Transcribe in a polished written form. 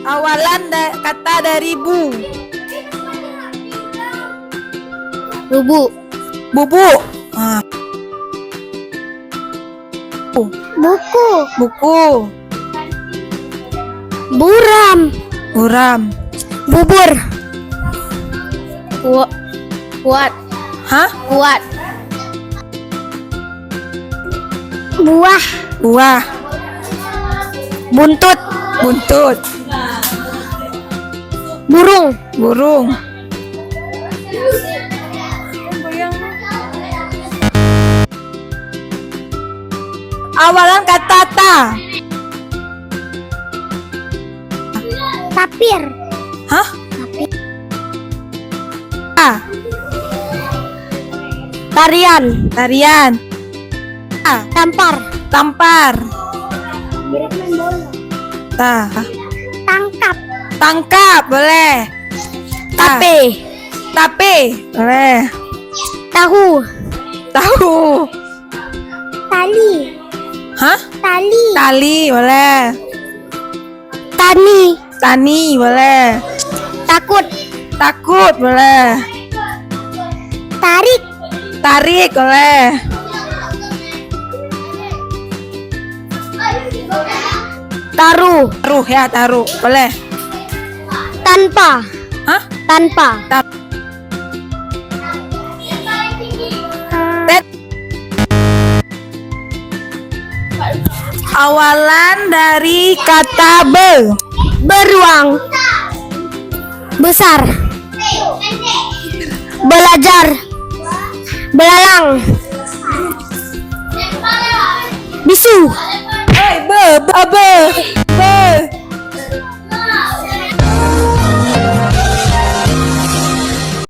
Awalan kata dari bu. Bubu. Bubu. Ah. Buku. Buku. Buram. Buram. Bubur. Kuat. Hah? Kuat. Buah. Buah. Buntut. Buntut. Burung. Burung. Awalan kata ta. Tapir. Hah? Tapir. Ta. Tarian. Tarian. Ta. Tampar. Tampar. Ta. Tangkap. Tangkap boleh. Ta. Tape. Tape boleh. Tahu. Tahu. Tali. Hah? Tali. Tali boleh. Tani. Tani boleh. Takut. Takut boleh. Tarik. Tarik boleh. Taruh. Taruh ya, taruh boleh. Tanpa. Hah? Tanpa. Awalan dari kata be. Beruang. Besar. Belajar. Belalang. Bisu. Be.